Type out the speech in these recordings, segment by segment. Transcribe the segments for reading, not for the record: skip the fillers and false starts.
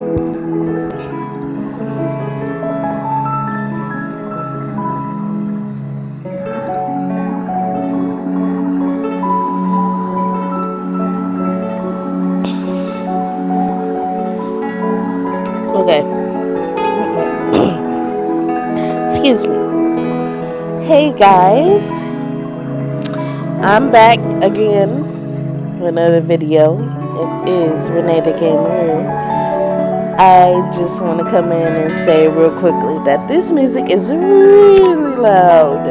Okay. Excuse me. Hey guys, I'm back again with another video. It is Renee the Gamer. I just want to come in and say real quickly that this music is really loud.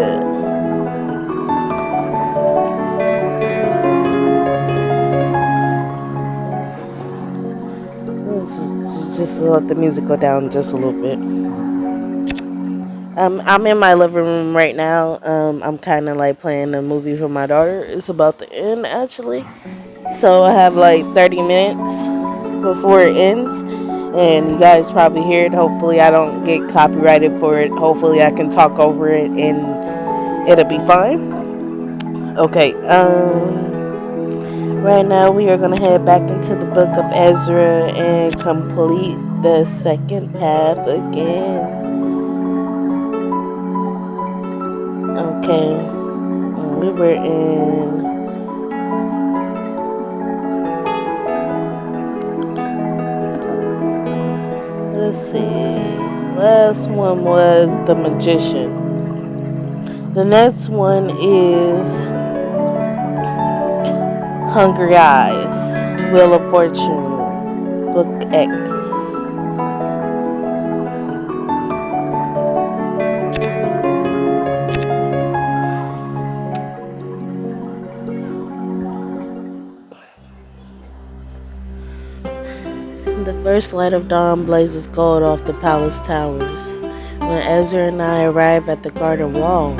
Just let the music go down just a little bit. I'm in my living room right now. I'm kind of like playing a movie for my daughter. It's about to end actually. So I have like 30 minutes before it ends. And you guys probably hear it. Hopefully I don't get copyrighted for it. Hopefully I can talk over it and it'll be fine. Okay, right now we are going to head back into the book of Ezra and complete the second path again. Okay, we were in... Let's see. Last one was the magician. The next one is Hungry Eyes, Wheel of Fortune, Book X. The first light of dawn blazes gold off the palace towers. When Ezra and I arrive at the garden wall,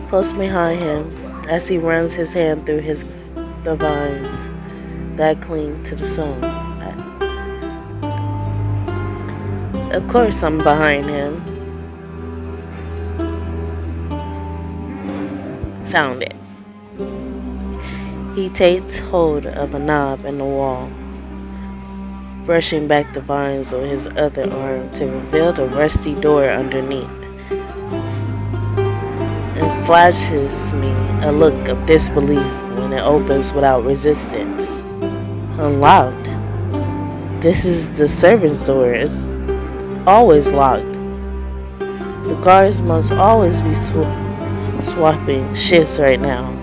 close behind him, as he runs his hand through the vines that cling to the stone. Of course I'm behind him. Found it. He takes hold of a knob in the wall, brushing back the vines on his other arm to reveal the rusty door underneath, and flashes me a look of disbelief when it opens without resistance. Unlocked. This is the servant's door. It's always locked. The guards must always be swapping shifts right now.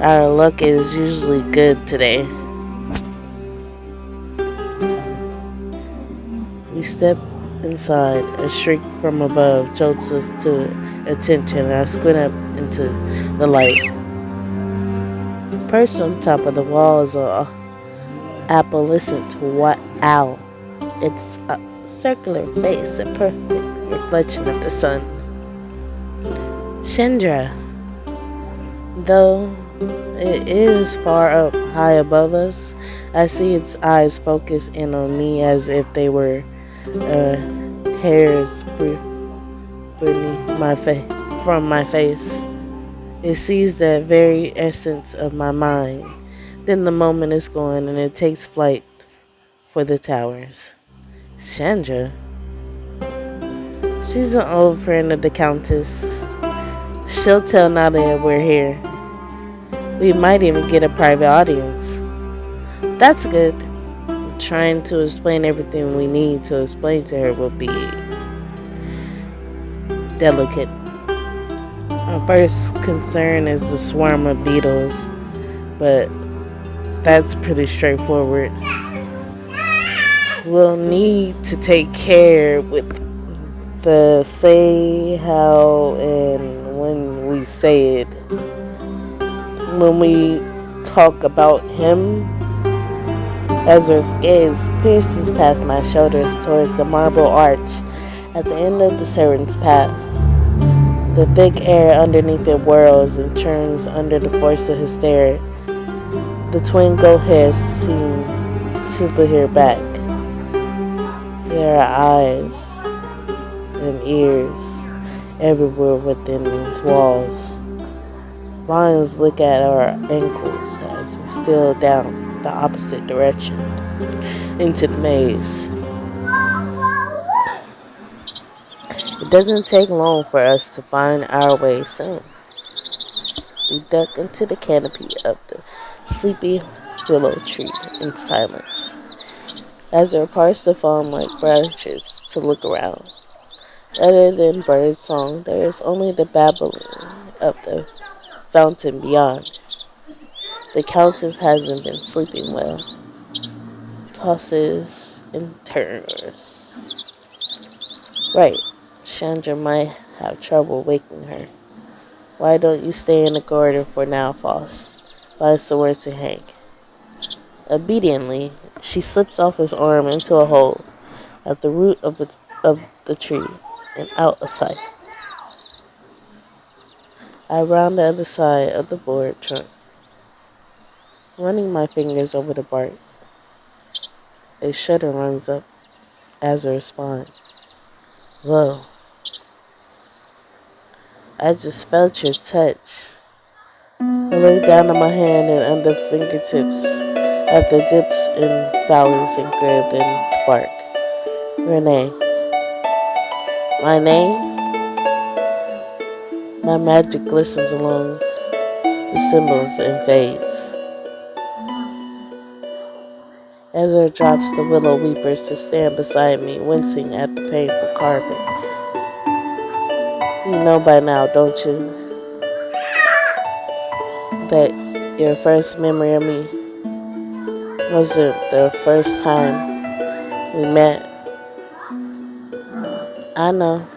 Our luck is usually good today. We step inside. A shriek from above jolts us to attention. I squint up into the light. Perched on top of the wall is a opalescent owl. Its a circular face, a perfect reflection of the sun. Chandra, though it is far up high above us, I see its eyes focus in on me as if they were hairs beneath from my face. It sees the very essence of my mind. Then the moment is gone and it takes flight for the towers. Chandra? She's an old friend of the Countess. She'll tell Nadia we're here. We might even get a private audience. That's good. Trying to explain everything we need to explain to her will be delicate. Our first concern is the swarm of beetles, but that's pretty straightforward. We'll need to take care with the say, how, and when we say it. When we talk about him, Ezra's gaze pierces past my shoulders towards the marble arch at the end of the servant's path. The thick air underneath it whirls and churns under the force of his stare. The twin goat heads seem to leer back. There are eyes and ears everywhere within these walls. Lions look at our ankles as we steal down. the opposite direction, into the maze. It doesn't take long for us to find our way soon. We duck into the canopy of the sleepy willow tree in silence. Asra parts the foam-like branches to look around. Other than bird song, there is only the babbling of the fountain beyond. The Countess hasn't been sleeping well. Tosses and turns. Right, Chandra might have trouble waking her. Why don't you stay in the garden for now, Foss? Find somewhere to hang. Obediently, she slips off his arm into a hole at the root of the tree and out of sight. I round the other side of the board trunk, running my fingers over the bark. A shudder runs up as a response. Whoa, I just felt your touch. I look down at my hand and under fingertips at the dips and valleys engraved in the bark. Renee. My name? My magic glistens along the symbols and fades. Ezra drops the willow weepers to stand beside me, wincing at the painful carving. You know by now, don't you, that your first memory of me wasn't the first time we met? I know.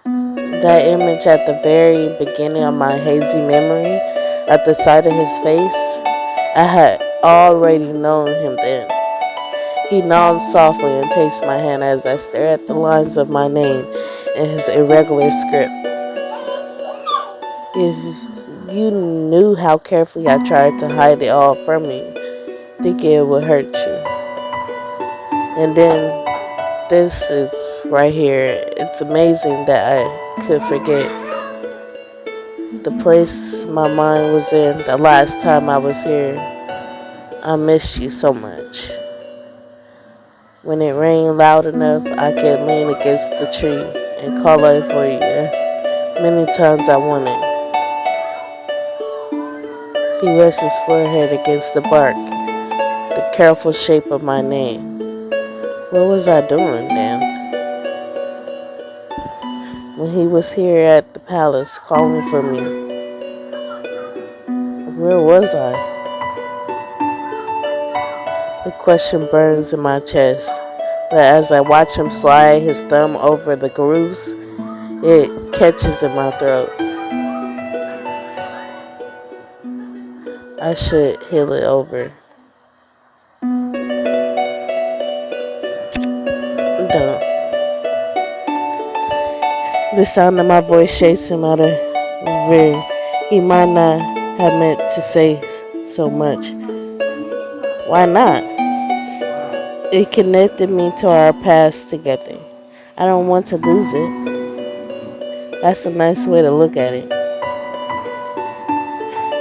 That image at the very beginning of my hazy memory, at the sight of his face, I had already known him then. He nods softly and takes my hand as I stare at the lines of my name in his irregular script. If you knew how carefully I tried to hide it all from you, thinking it would hurt you. And then this is right here. It's amazing that I could forget the place my mind was in the last time I was here. I missed you so much. When it rained loud enough, I could lean against the tree and call out for you as many times I wanted. He rests his forehead against the bark, the careful shape of my name. What was I doing then? When he was here at the palace calling for me, where was I? The question burns in my chest, but as I watch him slide his thumb over the grooves, it catches in my throat. I should heal it over. Don't. The sound of my voice shakes him out of reverie. He might not have meant to say so much. Why not? It connected me to our past together. I don't want to lose it. That's a nice way to look at it.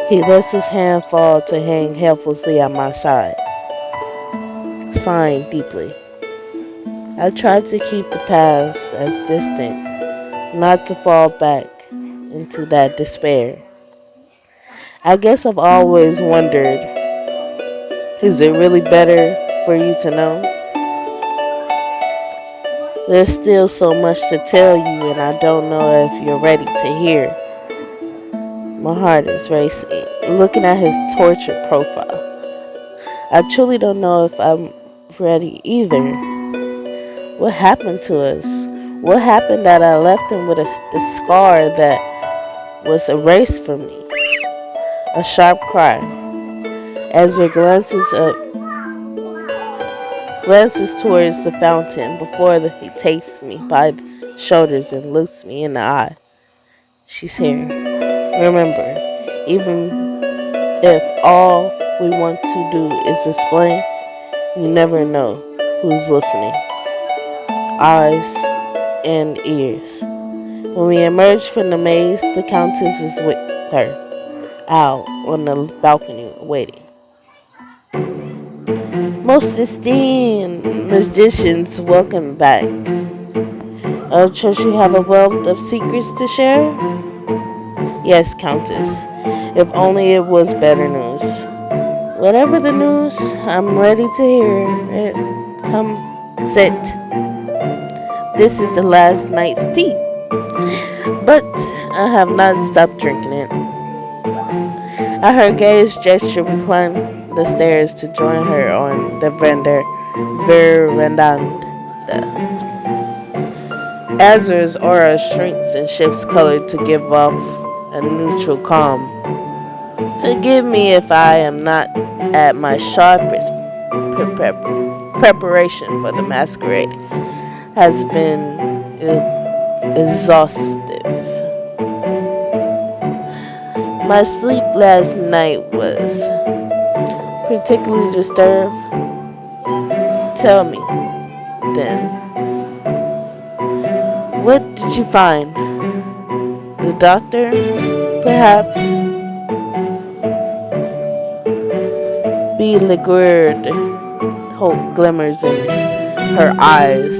He lets his hand fall to hang helplessly at my side, sighing deeply. I tried to keep the past as distant, not to fall back into that despair. I guess I've always wondered, is it really better for you to know? There's still so much to tell you, and I don't know if you're ready to hear. My heart is racing, looking at his tortured profile. I truly don't know if I'm ready either. What happened to us? What happened that I left him with the scar that was erased from me? A sharp cry. Ezra glances towards the fountain before he takes me by the shoulders and looks me in the eye. She's here. Remember, even if all we want to do is explain, you never know who's listening. Eyes and ears. When we emerge from the maze, the Countess is with her, out on the balcony waiting. Most esteemed magicians, welcome back. Trust you have a wealth of secrets to share? Yes, Countess. If only it was better news. Whatever the news, I'm ready to hear it. Come sit. This is the last night's tea. But I have not stopped drinking it. I heard Gay's gesture recline the stairs to join her on the veranda. Asra's aura shrinks and shifts color to give off a neutral calm. Forgive me if I am not at my sharpest. Preparation for the masquerade has been exhaustive. My sleep last night was particularly disturbed. Tell me, then, what did you find? The doctor, perhaps? Beleaguered hope glimmers in her eyes.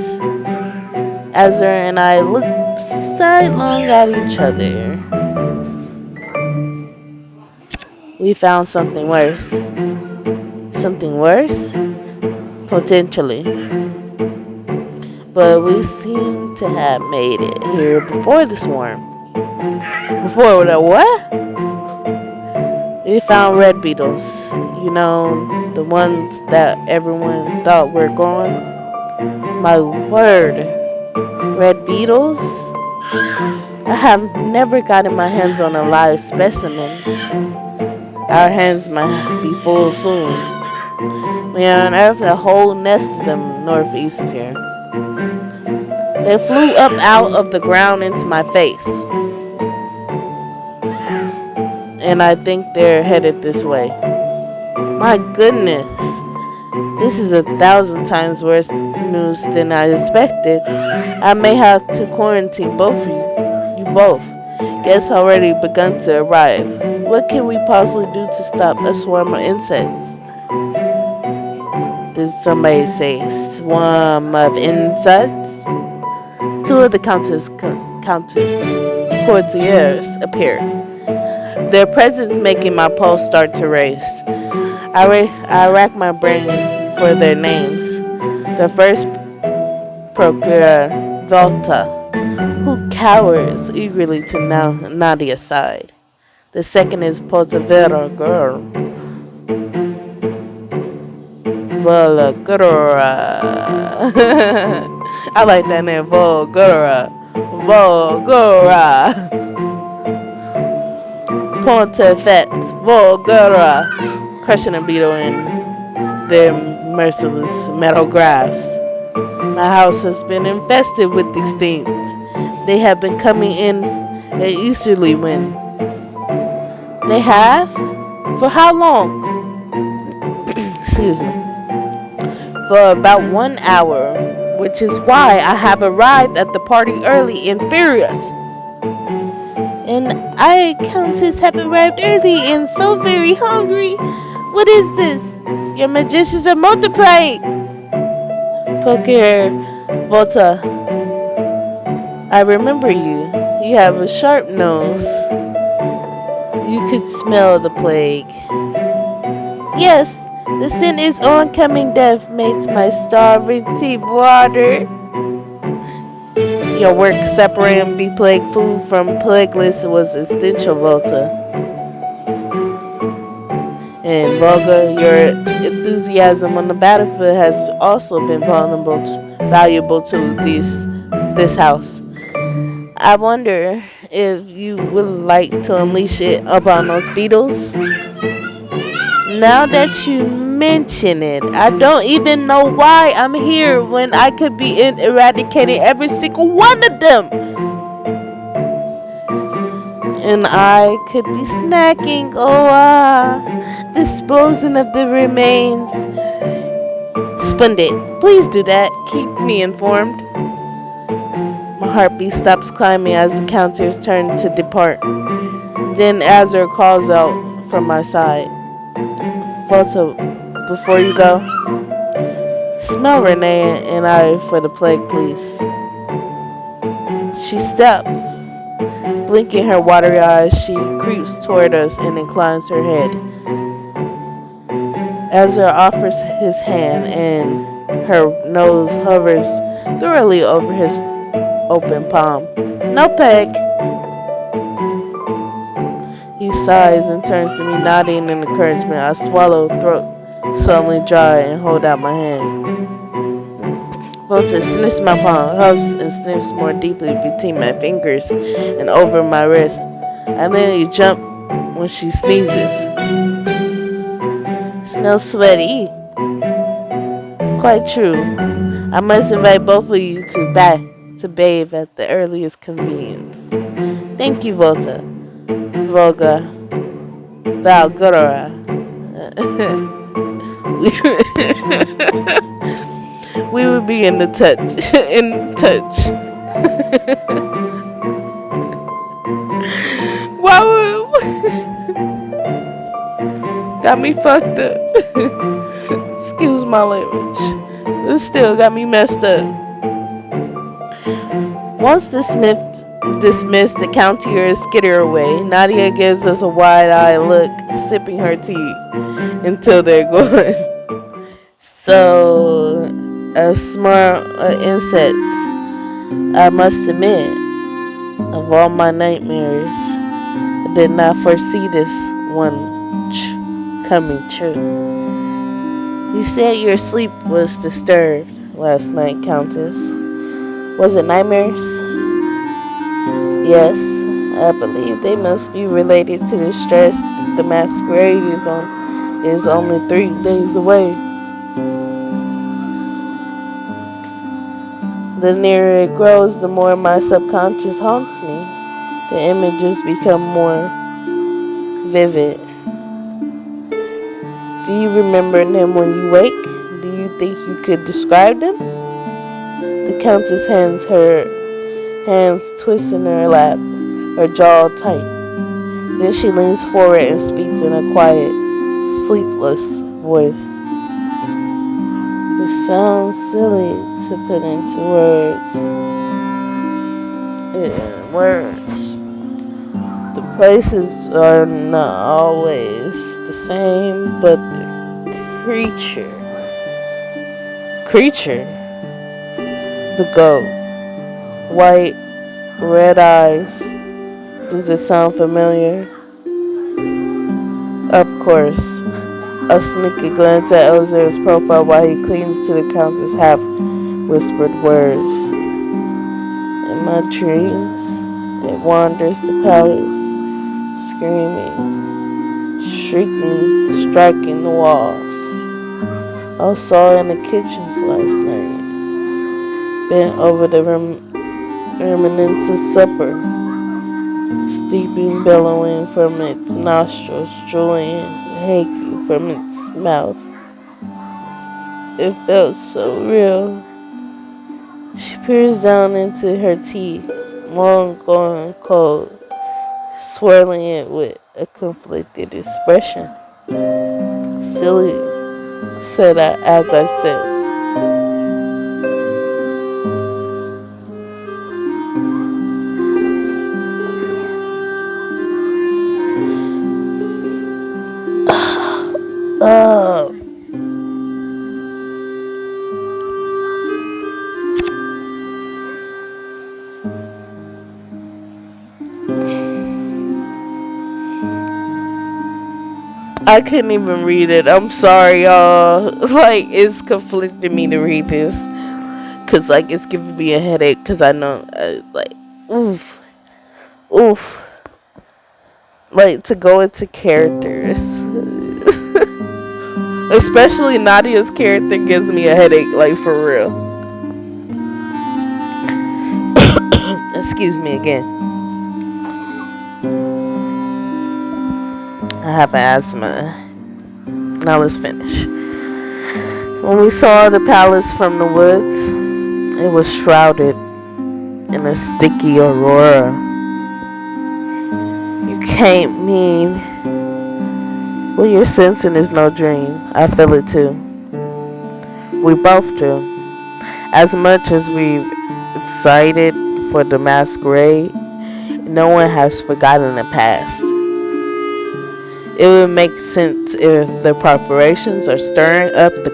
Asra and I looked sidelong at each other. We found something worse. Something worse? Potentially. But we seem to have made it here before the swarm. Before the what? We found red beetles. You know, the ones that everyone thought were gone. My word. Red beetles? I have never gotten my hands on a live specimen. Our hands might be full soon. We unearthed a whole nest of them northeast of here. They flew up out of the ground into my face. And I think they're headed this way. My goodness. This is 1,000 times worse news than I expected. I may have to quarantine you both. Guests already begun to arrive. What can we possibly do to stop a swarm of insects? Did somebody say swarm of insects? Two of the courtiers appeared. Their presence making my pulse start to race. I rack my brain for their names. The first, Procurator Volta, who cowers eagerly to Nadia's side. The second is Potavera girl. Volgura. I like that name, Volgura. Volgura. Pontifex, Volgura. Crushing a beetle in their merciless metal grasp. My house has been infested with these things. They have been coming in an easterly wind. They have? For how long? Excuse me. For about 1 hour, which is why I have arrived at the party early and furious. And I, Countess, have arrived early and so very hungry. What is this? Your magicians are multiplying. Procurator Volta, I remember you. You have a sharp nose. You could smell the plague. Yes, the scent is oncoming death makes my starving teeth water. Your work separating be-plague food from plagueless was essential, Volta. And Volga, your enthusiasm on the battlefield has also been valuable to this house. I wonder if you would like to unleash it upon those beetles. Now that you mention it, I don't even know why I'm here when I could be eradicating every single one of them. And I could be snacking, disposing of the remains. Splendid. Please do that. Keep me informed. My heartbeat stops climbing as the counters turn to depart. Then Asra calls out from my side. Volta, before you go, Smell Renee and I for the plague, please. She steps. Blinking her watery eyes, she creeps toward us and inclines her head. Asra offers his hand and her nose hovers thoroughly over his open palm. No peg. He sighs and turns to me, nodding in encouragement. I swallow, throat suddenly dry, and hold out my hand. Volta sniffs my palm, huffs and sniffs more deeply between my fingers and over my wrist. I nearly jump when she sneezes. Smells sweaty. Quite true. I must invite both of you to bathe at the earliest convenience. Thank you, Volta. Volga. Valgora. We would be in the touch. In touch. Wow. Got me fucked up. Excuse my language. This still got me messed up. Once dismissed, the countiers skitter away. Nadia gives us a wide-eyed look, sipping her tea until they're gone. So, a smart insects. I must admit, of all my nightmares, I did not foresee this one coming true. You said your sleep was disturbed last night, Countess. Was it nightmares? Yes, I believe they must be related to the stress the masquerade is only 3 days away. The nearer it grows, the more my subconscious haunts me. The images become more vivid. Do you remember them when you wake? Do you think you could describe them? The Countess her hands twist in her lap, her jaw tight. Then she leans forward and speaks in a quiet, sleepless voice. It sounds silly to put into words. The places are not always the same, but the creature, the goat, white, red eyes. Does it sound familiar? Of course. A sneaky glance at Elzer's profile while he clings to the Countess' half-whispered words. In my dreams, it wanders the palace, screaming, shrieking, striking the walls. I saw it in the kitchens last night, bent over the remnants of supper, steeping, bellowing from its nostrils, drooling, haking from its mouth. It felt so real. She peers down into her tea, long gone cold, swirling it with a conflicted expression. Silly, said I as I said. I couldn't even read it. I'm sorry, y'all. Like, it's conflicting me to read this. Cause, like, it's giving me a headache. Cause I know, oof. Like, to go into characters. Especially Nadia's character gives me a headache, like, for real. Excuse me again. I have asthma. Now let's finish. When we saw the palace from the woods, it was shrouded in a sticky aurora. You can't mean what you're sensing is no dream. I feel it too. We both do. As much as we've excited for the masquerade, no one has forgotten the past. It would make sense if the preparations are stirring up the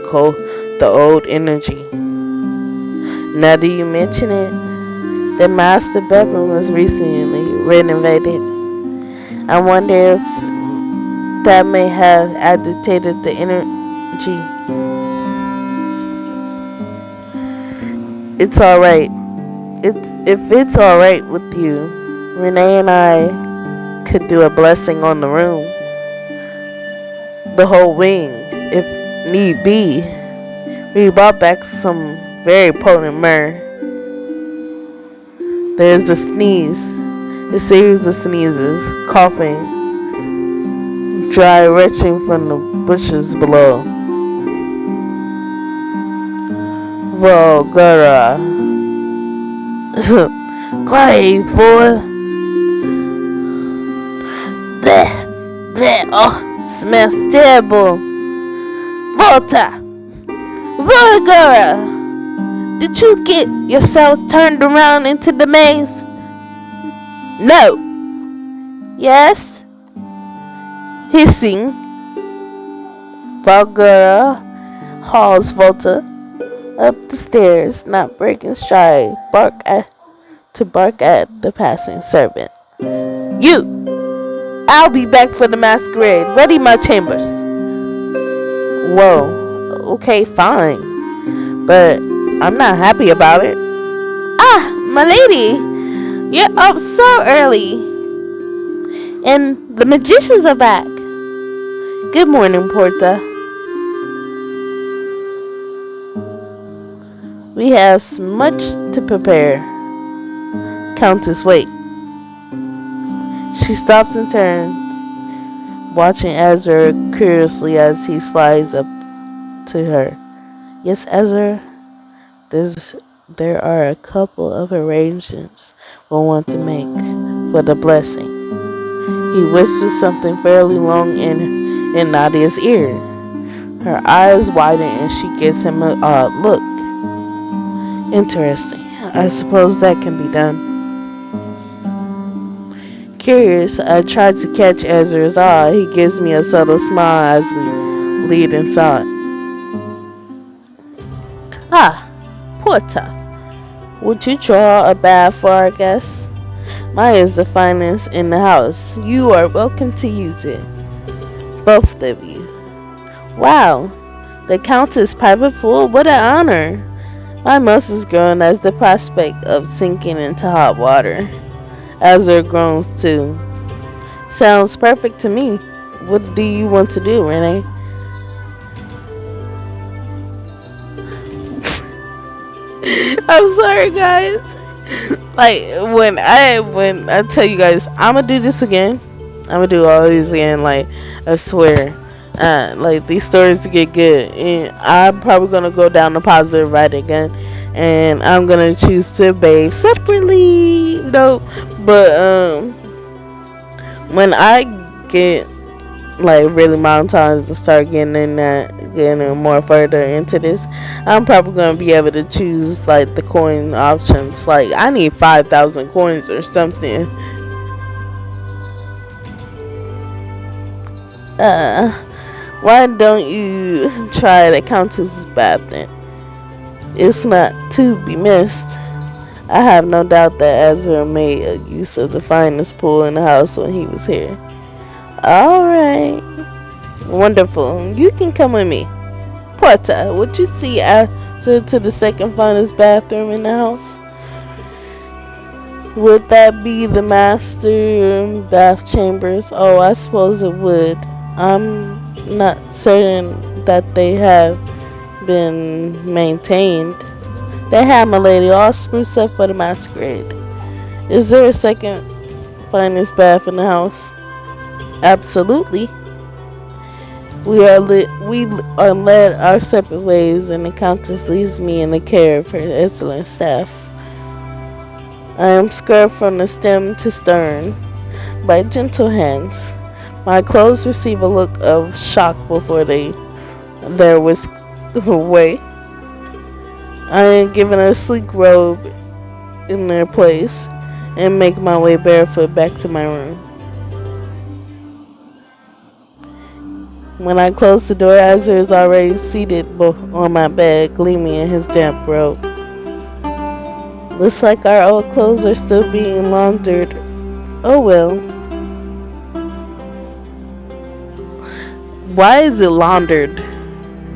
old energy. Now that you mention it, the master bedroom was recently renovated. I wonder if that may have agitated the energy. It's alright. If it's alright with you, Renee and I could do a blessing on the room. The whole wing, if need be. We brought back some very potent myrrh. There's a sneeze, a series of sneezes, coughing, dry retching from the bushes below. Vulgara. Quiet, fool. Bleh, oh, smells terrible. Volta! Vulgara! Did you get yourself turned around into the maze? No. Yes? Hissing. Vulgara hauls Volta up the stairs, not breaking stride, bark at the passing servant. You! I'll be back for the masquerade. Ready my chambers. Whoa. Okay, fine. But I'm not happy about it. Ah, my lady. You're up so early. And the magicians are back. Good morning, Porta. We have much to prepare. Countess, wait. She stops and turns, watching Asra curiously as he slides up to her. Yes, Asra, there are a couple of arrangements we'll want to make for the blessing. He whispers something fairly long in Nadia's ear. Her eyes widen and she gives him a odd look. Interesting. I suppose that can be done. Curious, I tried to catch Ezra's eye. He gives me a subtle smile as we lead inside. Ah, Porta. Would you draw a bath for our guests? Mine is the finest in the house. You are welcome to use it. Both of you. Wow, the Countess' private pool? What an honor. My muscles groan as the prospect of sinking into hot water. Azure groans too. Sounds perfect to me. What do you want to do, Renee? I'm sorry, guys. Like when I tell you guys I'm gonna do this again, I'm gonna do all these again. Like I swear, like these stories to get good, and I'm probably gonna go down the positive right again, and I'm gonna choose to bathe separately. No, but when I get like really monetized and start getting more further into this, I'm probably gonna be able to choose like the coin options. Like I need 5,000 coins or something. Why don't you try the Countess's bath then? It's not to be missed. I have no doubt that Azra made a use of the finest pool in the house when he was here. Alright. Wonderful. You can come with me. Porta, would you see Azra to the second finest bathroom in the house? Would that be the master bath chambers? Oh, I suppose it would. I'm not certain that they have been maintained. They have, my lady, all spruced up for the masquerade. Is there a second finest bath in the house? Absolutely. We are led our separate ways, and the Countess leaves me in the care of her excellent staff. I am scrubbed from the stem to stern by gentle hands. My clothes receive a look of shock before they're whisked away. I am given a sleek robe in their place and make my way barefoot back to my room. When I close the door, Asra is already seated on my bed, gleaming in his damp robe. Looks like our old clothes are still being laundered. Oh well. Why is it laundered?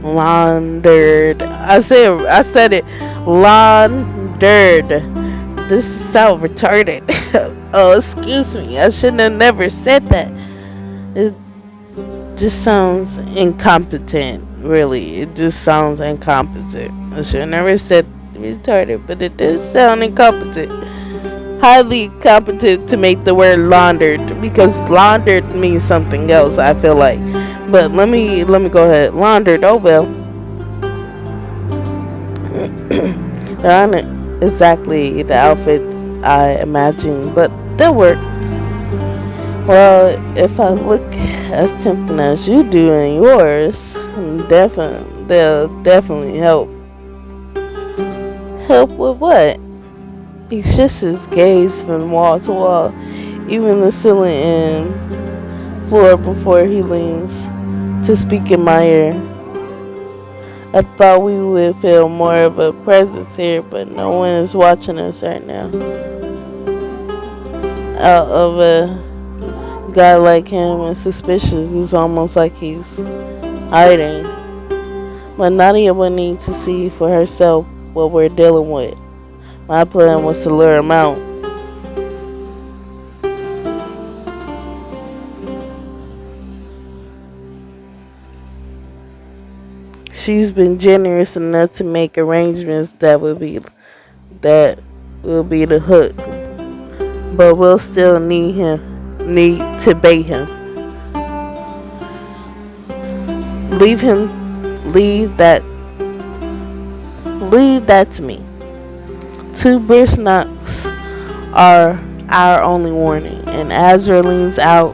Laundered. I said it. Laundered. This sounds retarded. Oh, excuse me. I shouldn't have never said that. It just sounds incompetent. Really, it just sounds incompetent. I should have never said retarded, but it does sound incompetent. Highly competent to make the word laundered, because laundered means something else, I feel like. But let me go ahead. Laundered. Oh well. They're aren't exactly the outfits I imagine, but they'll work. Well, if I look as tempting as you do in yours, they'll definitely help. Help with what? He shifts his gaze from wall to wall, even the ceiling and floor before he leans to speak in my ear. I thought we would feel more of a presence here, but no one is watching us right now. Out of a guy like him and suspicious, it's almost like he's hiding. But Nadia would need to see for herself what we're dealing with. My plan was to lure him out. She's been generous enough to make arrangements that will be the hook. But we'll still need to bait him. Leave that to me. 2 brisk knocks are our only warning, and Asra leans out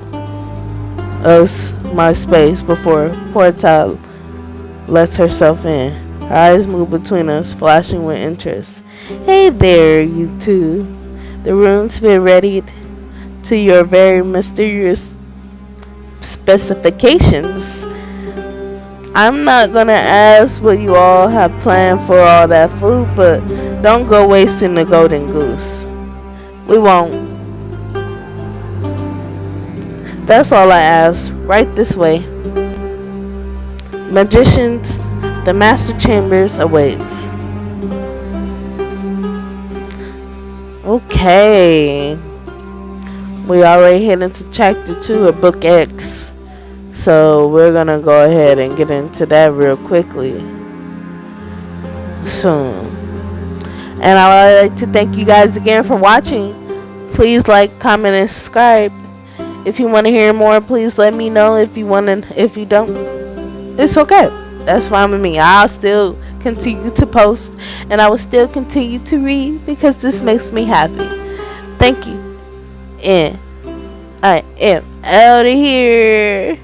of my space before Porta lets herself in. Her eyes move between us, flashing with interest. Hey there, you two. The room's been readied to your very mysterious specifications. I'm not gonna ask what you all have planned for all that food, but don't go wasting the golden goose. We won't. That's all I ask. Right this way. Magicians, the master chambers awaits. Okay. We already hit into chapter 2 of book X. So we're gonna go ahead and get into that real quickly soon. And I would like to thank you guys again for watching. Please like, comment, and subscribe. If you want to hear more, please let me know. If you don't, it's okay. That's fine with me. I'll still continue to post, and I will still continue to read because this makes me happy. Thank you. And I am out of here.